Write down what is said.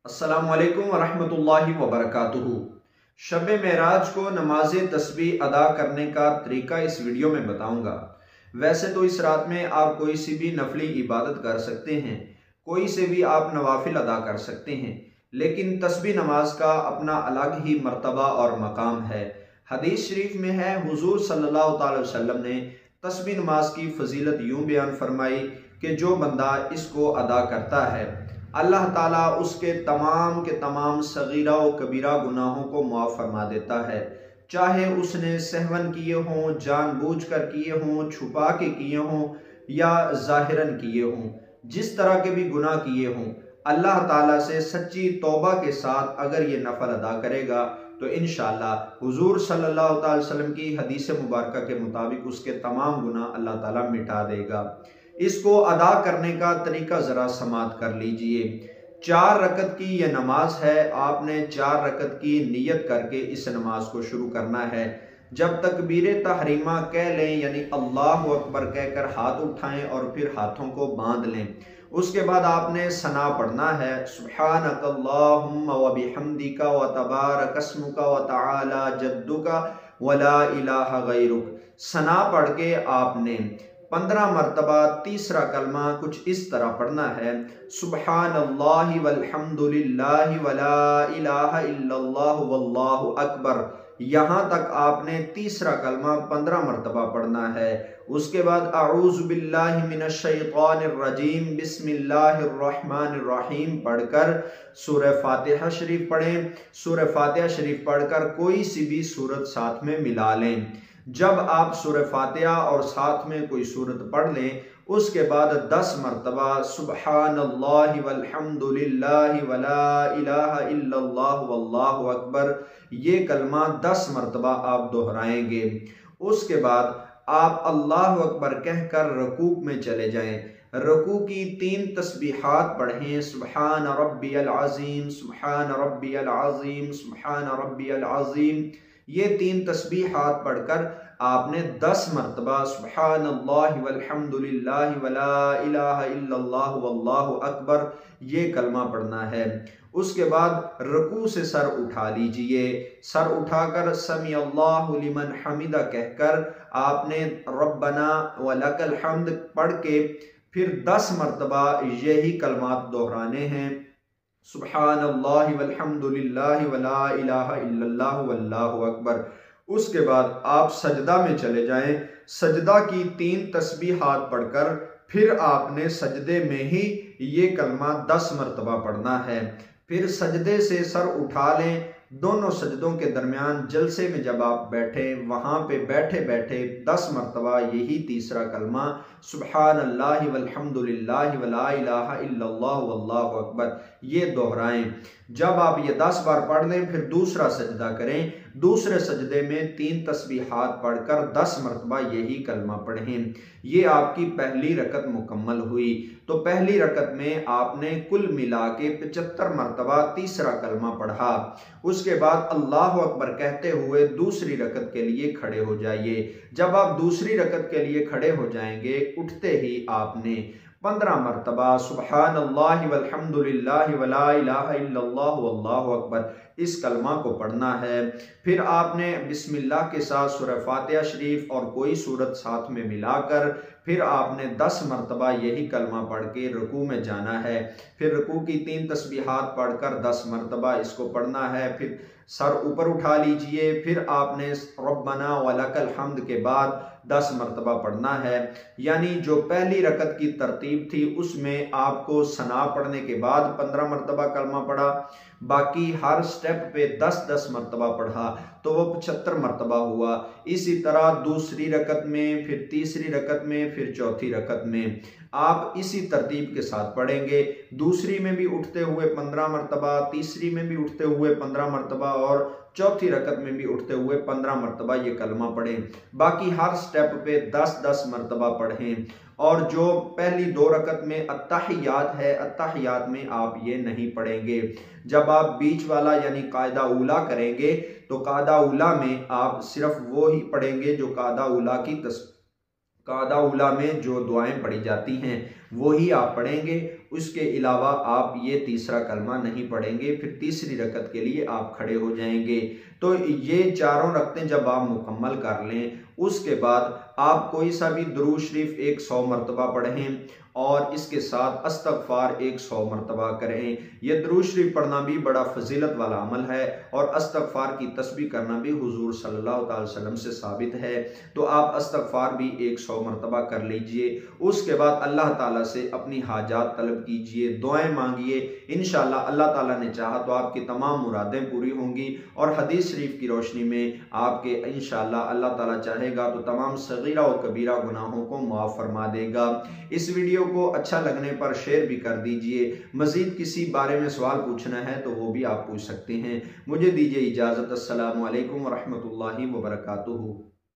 अस्सलामुअलैकुम वरहमतुल्लाहि वबरकातुहू। शब मेराज को नमाज तस्बीह अदा करने का तरीका इस वीडियो में बताऊंगा। वैसे तो इस रात में आप कोई सी भी नफली इबादत कर सकते हैं, कोई से भी आप नवाफिल अदा कर सकते हैं, लेकिन तस्बीह नमाज का अपना अलग ही मर्तबा और मकाम है। हदीस शरीफ में है, हुजूर सल्लल्लाहु अलैहि वसल्लम ने तस्बीह नमाज की फजीलत यूं बयान फरमाई कि जो बंदा इसको अदा करता है अल्लाह ताला उसके तमाम के तमाम सगीरा व कबीरा गुनाहों को माफ़ फरमा देता है। चाहे उसने सहवन किए हों, जानबूझकर किए हों, छुपा के किए हों या जाहिरन किए हों, जिस तरह के भी गुनाह किए हों, अल्लाह ताला से सच्ची तौबा के साथ अगर ये नफल अदा करेगा तो इंशाअल्लाह हुजूर सल्लल्लाहु अलैहि वसल्लम की हदीस मुबारक के मुताबिक उसके तमाम गुनाह अल्लाह ताला मिटा देगा। इसको अदा करने का तरीका ज़रा समात कर लीजिए। 4 रकत की यह नमाज है। आपने 4 रकत की नियत करके इस नमाज को शुरू करना है। जब तकबीर तहरीमा कह लें यानी अल्लाह अकबर कहकर हाथ उठाएं और फिर हाथों को बांध लें। उसके बाद आपने सना पढ़ना है, सुब्हानकल्लाहुम्मा व बिहम्दिका व तबारकस्मुका व तआला जद्दुका व ला इलाहा गैरुक। सना पढ़ के आपने 15 मरतबा तीसरा कलमा कुछ इस तरह पढ़ना है, सुब्हानल्लाहि वल्हम्दुलिल्लाहि वला इलाहा इल्लल्लाहु वल्लाहु अकबर। यहाँ तक आपने तीसरा कलमा 15 मरतबा पढ़ना है। उसके बाद अऊज़ु बिल्लाहि मिनश शैतानिर रजीम बिस्मिल्लाहिर रहमानिर रहीम पढ़कर सूरह फातिहा शरीफ पढ़ें। सूरह फातिहा शरीफ पढ़कर कोई सी भी सूरत साथ में मिला लें। जब आप सूरह फातिहा और साथ में कोई सूरत पढ़ लें, उसके बाद 10 मरतबा सुब्हानल्लाहि वल्हम्दुलिल्लाहि वला इलाहा इल्लल्लाहु वल्लाहु अकबर ये कलमा 10 मरतबा आप दोहराएंगे। उसके बाद आप अल्लाह अकबर कहकर रकूक में चले जाएं। रकू की 3 तस्बीहात पढ़ें, सुब्हान रब्बियल अज़ीम, सुब्हान रब्बियल अज़ीम, सुब्हान रब्बियल अज़ीम। ये 3 तस्बीहात पढ़कर आपने 10 मरतबा सुब्हानल्लाहि वल्हम्दुलिल्लाहि वला इलाहा इल्लल्लाहु वल्लाहु अकबर ये कलमा पढ़ना है। उसके बाद रकू से सर उठा लीजिए। सर उठाकर समी अल्लाहु लिमन हमिदा कहकर आपने रब्बना व लकल हम्द पढ़ के फिर 10 मरतबा यही कलमात दोहराने हैं, सुब्हानल्लाहि वल्हम्दुलिल्लाहि वला इलाहा इल्लल्लाहु वल्लाहु अकबर। उसके बाद आप सजदा में चले जाएं। सजदा की 3 तस्बीहात पढ़कर फिर आपने सजदे में ही ये कलमा 10 मरतबा पढ़ना है। फिर सजदे से सर उठा लें। दोनों सजदों के दरमियान जलसे में जब आप बैठे, वहाँ पे बैठे बैठे 10 मरतबा यही तीसरा कलमा सुब्हानल्लाहि वल्हम्दुलिल्लाहि वला इलाहा इल्लल्लाहु वल्लाहु अकबर ये दोहराएं। जब आप ये 10 बार पढ़ लें, फिर दूसरा सजदा करें। दूसरे सजदे में 3 तस्बीहात पढ़कर 10 मरतबा यही कलमा पढ़ें। ये आपकी पहली रकत मुकम्मल हुई। तो पहली रकत में आपने कुल मिला के 75 मरतबा तीसरा कलमा पढ़ा। उसके बाद अल्लाह अकबर कहते हुए दूसरी रकत के लिए खड़े हो जाइए। जब आप दूसरी रकत के लिए खड़े हो जाएंगे, उठते ही आपने 15 मरतबा सुब्हानल्लाहि वल्हम्दुलिल्लाहि वला इलाहा इल्लल्लाहु वल्लाहु अकबर इस कलमा को पढ़ना है। फिर आपने बिस्मिल्लाह के साथ सूरह फातिहा शरीफ और कोई सूरत साथ में मिलाकर फिर आपने 10 मरतबा यही कलमा पढ़ के रुकू में जाना है। फिर रुकू की 3 तस्बीहात पढ़कर 10 मरतबा इसको पढ़ना है। फिर सर ऊपर उठा लीजिए। फिर आपने रब्बना व लकल हम्द के बाद 10 मरतबा पढ़ना है। यानी जो पहली रकत की तरतीब थी उसमें आपको सना पढ़ने के बाद 15 मरतबा कलमा पढ़ा, बाकी हर स्टेप पे 10-10 मरतबा पढ़ा, तो वो 75 मरतबा हुआ। इसी तरह दूसरी रकत में, फिर तीसरी रकत में, फिर चौथी रकत में आप इसी तरतीब के साथ पढ़ेंगे। दूसरी में भी उठते हुए 15 मरतबा, तीसरी में भी उठते हुए 15 मरतबा और चौथी रकत में भी उठते हुए 15 मरतबा ये कलमा पढ़ें। बाकी हर स्टेप पे 10-10 मरतबा पढ़ें। और जो पहली 2 रकत में अत्तहियात है, अत्तहियात में आप ये नहीं पढ़ेंगे। जब आप बीच वाला यानी कायदा उला करेंगे तो कायदा उला में आप सिर्फ वो ही पढ़ेंगे जो कायदा उला की कायदा उला में जो दुआएं पढ़ी जाती हैं वो ही आप पढ़ेंगे। उसके अलावा आप ये तीसरा कलमा नहीं पढ़ेंगे, फिर तीसरी रकत के लिए आप खड़े हो जाएंगे। तो ये चारों रकतें जब आप मुकम्मल कर लें, उसके बाद आप कोई सा भी दुरूद शरीफ 100 मरतबा पढ़ें और इसके साथ अस्तगफार 100 मरतबा करें। यह दुरूद शरीफ पढ़ना भी बड़ा फजीलत वाला अमल है और अस्तगफार की तस्बीह करना भी हुजूर सल्लल्लाहु अलैहि वसल्लम से साबित है। तो आप अस्तगफार भी 100 मरतबा कर लीजिए। उसके बाद अल्लाह ताला से अपनी हाजात तलब कीजिए, दुआएं मांगिए। इंशाअल्लाह अल्लाह ताला ने चाहा तो आपकी तमाम मुरादें पूरी होंगी और हदीस शरीफ की रोशनी में आपके इंशाअल्लाह अल्लाह ताला चाहेगा तो तमाम सगीरा और कबीरा गुनाहों को माफ़ फरमा देगा। इस वीडियो को अच्छा लगने पर शेयर भी कर दीजिए। मजीद किसी बारे में सवाल पूछना है तो वो भी आप पूछ सकते हैं। मुझे दीजिए इजाज़त। अस्सलामु अलैकुम व रहमतुल्लाहि व बरकातुहू।